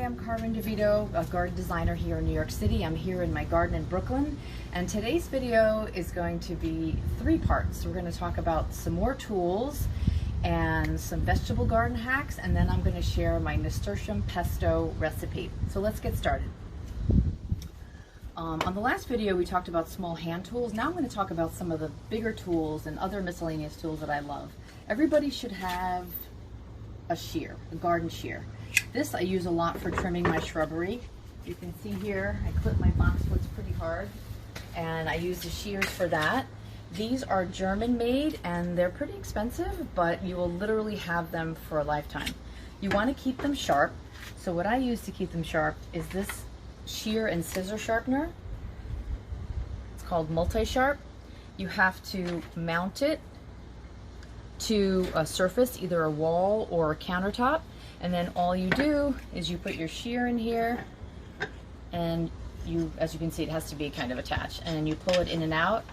I'm Carmen DeVito, a garden designer here in New York City. I'm here in my garden in Brooklyn, and today's video is going to be 3 parts. We're going to talk about some more tools and some vegetable garden hacks, and then I'm going to share my Nasturtium Pesto recipe. So let's get started. On the last video we talked about small hand tools. Now I'm going to talk about some of the bigger tools and other miscellaneous tools that I love. Everybody should have a shear, a garden shear. This I use a lot for trimming my shrubbery. You can see here I clip my boxwoods pretty hard, and I use the shears for that. These are German made and they're pretty expensive, but you will literally have them for a lifetime. You want to keep them sharp, so what I use to keep them sharp is this shear and scissor sharpener. It's called multi-sharp. You have to mount it to a surface, either a wall or a countertop, and then all you do is you put your shear in here, and as you can see, it has to be kind of attached, and then you pull it in and out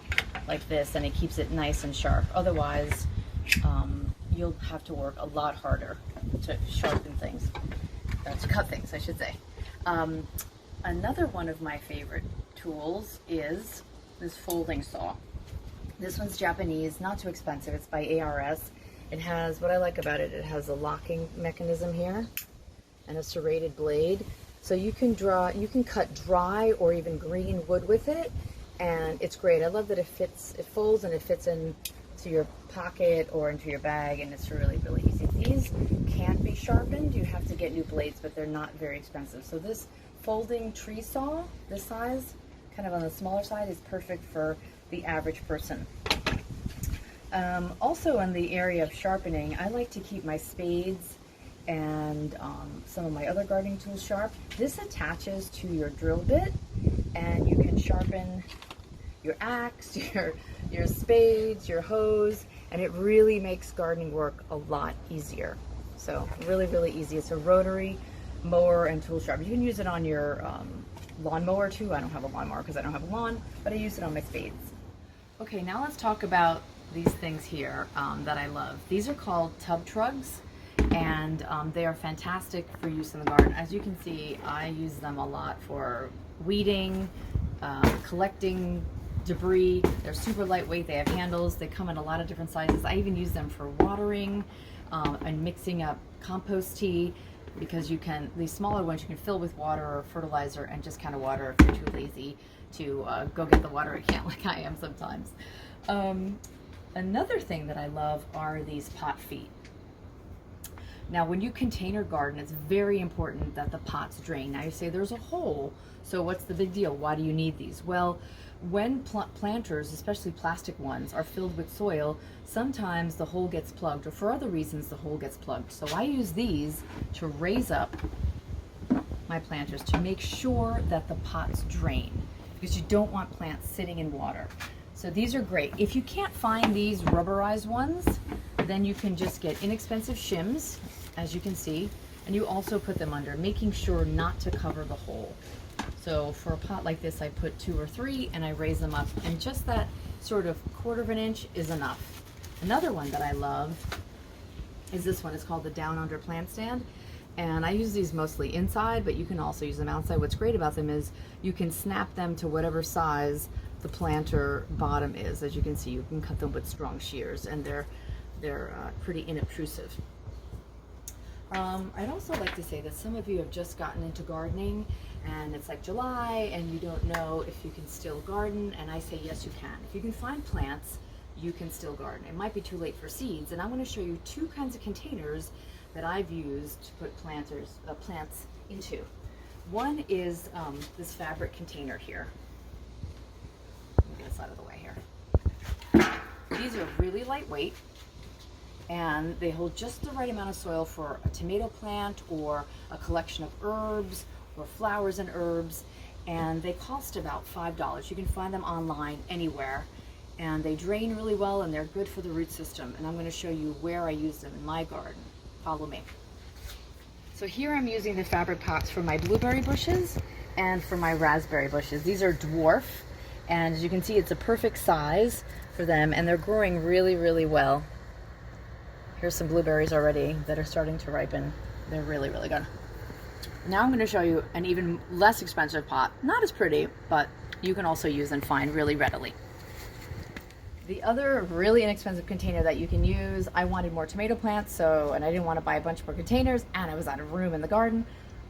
like this, and it keeps it nice and sharp. Otherwise you'll have to work a lot harder to sharpen things, to cut things I should say. Another one of my favorite tools is this folding saw. This one's Japanese, not too expensive. It's by ARS. It has, what I like about it, it has a locking mechanism here and a serrated blade. So you can cut dry or even green wood with it, and it's great. I love that it folds and it fits into your pocket or into your bag, and it's really, really easy. These can't be sharpened. You have to get new blades, but they're not very expensive. So this folding tree saw, this size, kind of on the smaller side, is perfect for the average person. Also in the area of sharpening, I like to keep my spades and some of my other gardening tools sharp. This attaches to your drill bit, and you can sharpen your axe, your spades, your hose, and it really makes gardening work a lot easier. So really, really easy. It's a rotary mower and tool sharp. You can use it on your lawnmower too. I don't have a lawnmower because I don't have a lawn, but I use it on my spades. Okay, now let's talk about these things here that I love. These are called tub trugs, and they are fantastic for use in the garden. As you can see, I use them a lot for weeding, collecting debris. They're super lightweight. They have handles. They come in a lot of different sizes. I even use them for watering and mixing up compost tea, because these smaller ones you can fill with water or fertilizer and just kind of water if you're too lazy to go get the watering can like I am sometimes. Another thing that I love are these pot feet. Now when you container garden, it's very important that the pots drain. Now you say there's a hole, so what's the big deal? Why do you need these? Well, when planters, especially plastic ones, are filled with soil, sometimes the hole gets plugged, or for other reasons the hole gets plugged. So I use these to raise up my planters to make sure that the pots drain, because you don't want plants sitting in water. So these are great. If you can't find these rubberized ones, then you can just get inexpensive shims, as you can see, and you also put them under, making sure not to cover the hole. So for a pot like this, I put 2 or 3 and I raise them up, and just that sort of 1/4 of an inch is enough. Another one that I love is this one. It's called the Down Under Plant Stand, and I use these mostly inside, but you can also use them outside. What's great about them is you can snap them to whatever size the planter bottom is. As you can see, you can cut them with strong shears, and they're pretty inobtrusive. I'd also like to say that some of you have just gotten into gardening, and it's like July and you don't know if you can still garden, and I say yes, you can. If you can find plants, you can still garden. It might be too late for seeds, and I'm going to show you 2 kinds of containers that I've used to put plants into. One is this fabric container here. Let me get this out of the way here. These are really lightweight, and they hold just the right amount of soil for a tomato plant or a collection of herbs or flowers and herbs, and they cost about $5. You can find them online anywhere, and they drain really well, and they're good for the root system, and I'm going to show you where I use them in my garden. Follow me. So here I'm using the fabric pots for my blueberry bushes and for my raspberry bushes. These are dwarf, and as you can see, it's a perfect size for them, and they're growing really, really well. Here's some blueberries already that are starting to ripen. They're really, really good. Now I'm going to show you an even less expensive pot. Not as pretty, but you can also use and find really readily. The other really inexpensive container that you can use, I wanted more tomato plants, and I didn't want to buy a bunch more containers, and I was out of room in the garden.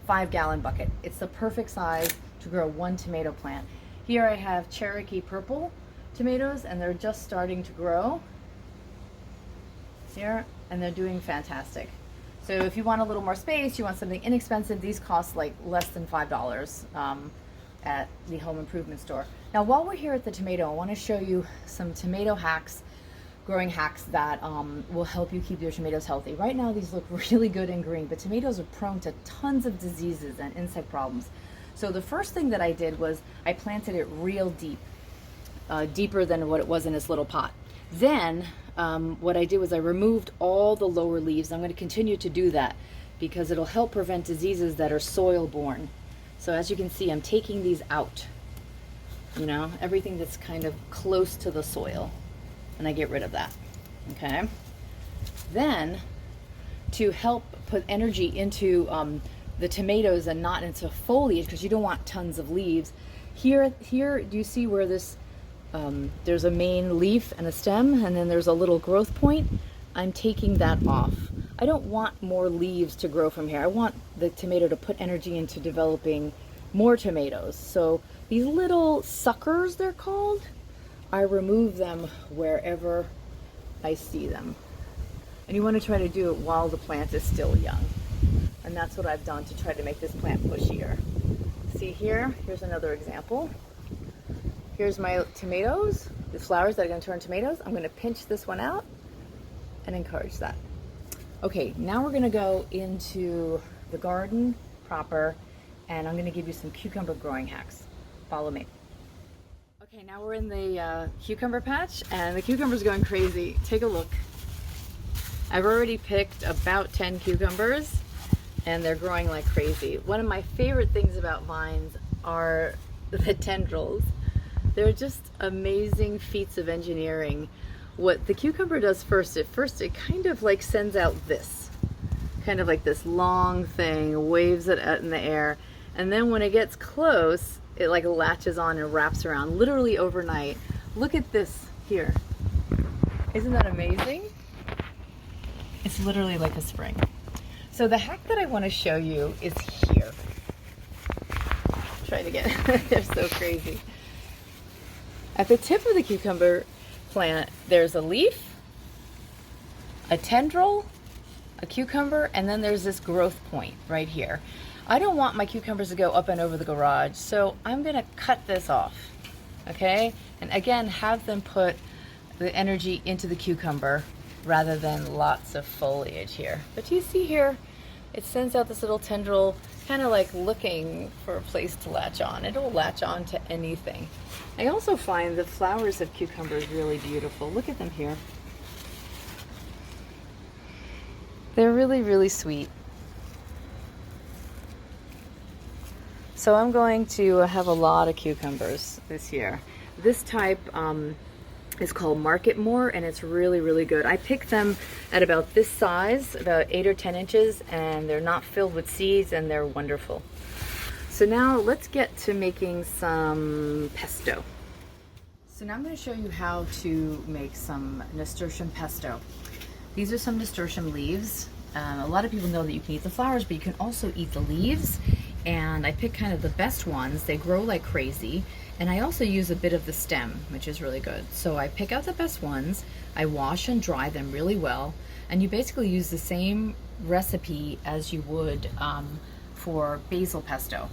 5-gallon bucket. It's the perfect size to grow 1 tomato plant. Here I have Cherokee purple tomatoes, and they're just starting to grow. Here, and they're doing fantastic. So if you want a little more space, you want something inexpensive, these cost like less than $5 at the home improvement store. Now while we're here at the tomato, I want to show you some tomato hacks, growing hacks that will help you keep your tomatoes healthy. Right now these look really good and green, but tomatoes are prone to tons of diseases and insect problems. So the first thing that I did was I planted it real deep, deeper than what it was in this little pot. Then what I did was I removed all the lower leaves. I'm going to continue to do that because it'll help prevent diseases that are soil borne. So as you can see, I'm taking these out, you know, everything that's kind of close to the soil, and I get rid of that. Okay. Then to help put energy into the tomatoes and not into foliage, because you don't want tons of leaves, here do you see where this there's a main leaf and a stem, and then there's a little growth point? I'm taking that off. I don't want more leaves to grow from here. I want the tomato to put energy into developing more tomatoes. So these little suckers, they're called, I remove them wherever I see them. And you want to try to do it while the plant is still young. And that's what I've done to try to make this plant pushier. See here, here's another example. Here's my tomatoes, the flowers that are going to turn tomatoes. I'm going to pinch this one out and encourage that. Okay, now we're going to go into the garden proper, and I'm going to give you some cucumber growing hacks. Follow me. Okay, now we're in the cucumber patch, and the cucumber's going crazy. Take a look. I've already picked about 10 cucumbers, and they're growing like crazy. One of my favorite things about vines are the tendrils. They're just amazing feats of engineering. What the cucumber does first, it kind of like sends out this, kind of like this long thing, waves it out in the air, and then when it gets close, it like latches on and wraps around, literally overnight. Look at this here. Isn't that amazing? It's literally like a spring. So the hack that I want to show you is here. Try to get, they're so crazy. At the tip of the cucumber plant, there's a leaf, a tendril, a cucumber, and then there's this growth point right here. I don't want my cucumbers to go up and over the garage, so I'm going to cut this off, okay? And again, have them put the energy into the cucumber rather than lots of foliage here. But you see here, it sends out this little tendril, kind of like looking for a place to latch on. It'll latch on to anything. I also find the flowers of cucumbers really beautiful. Look at them here. They're really, really sweet. So I'm going to have a lot of cucumbers this year. This type is called Market More, and it's really, really good. I picked them at about this size, about 8 or 10 inches, and they're not filled with seeds, and they're wonderful. So now let's get to making some pesto. So now I'm going to show you how to make some nasturtium pesto. These are some nasturtium leaves. A lot of people know that you can eat the flowers, but you can also eat the leaves. And I picked kind of the best ones. They grow like crazy. And I also use a bit of the stem, which is really good. So I pick out the best ones, I wash and dry them really well, and you basically use the same recipe as you would for basil pesto.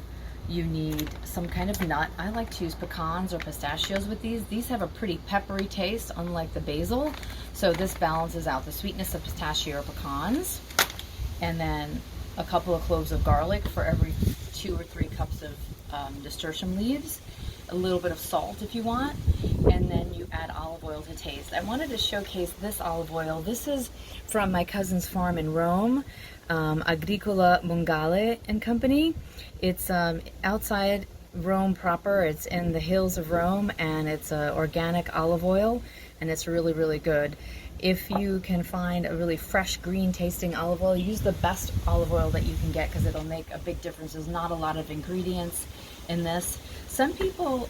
You need some kind of nut. I like to use pecans or pistachios with these. These have a pretty peppery taste, unlike the basil. So this balances out the sweetness of pistachio or pecans. And then a couple of cloves of garlic for every 2 or 3 cups of nasturtium leaves. A little bit of salt if you want, and then you add olive oil to taste. I wanted to showcase this olive oil. This is from my cousin's farm in Rome, Agricola Mongale and Company. It's outside Rome proper. It's in the hills of Rome, and it's organic olive oil, and it's really, really good. If you can find a really fresh green tasting olive oil, use the best olive oil that you can get because it'll make a big difference. There's not a lot of ingredients in this. Some people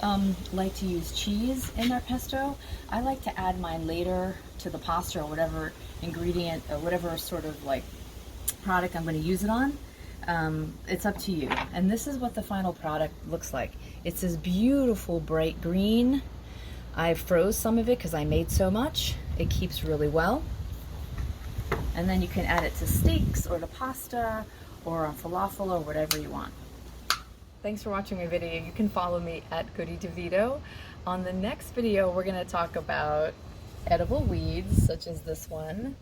like to use cheese in their pesto. I like to add mine later to the pasta or whatever ingredient or whatever sort of like product I'm going to use it on. It's up to you. And this is what the final product looks like. It's this beautiful bright green. I froze some of it because I made so much. It keeps really well. And then you can add it to steaks or to pasta or on falafel or whatever you want. Thanks for watching my video. You can follow me at DeVito. On the next video, we're going to talk about edible weeds such as this one,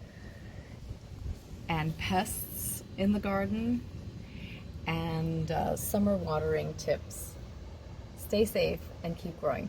and pests in the garden, and summer watering tips. Stay safe and keep growing.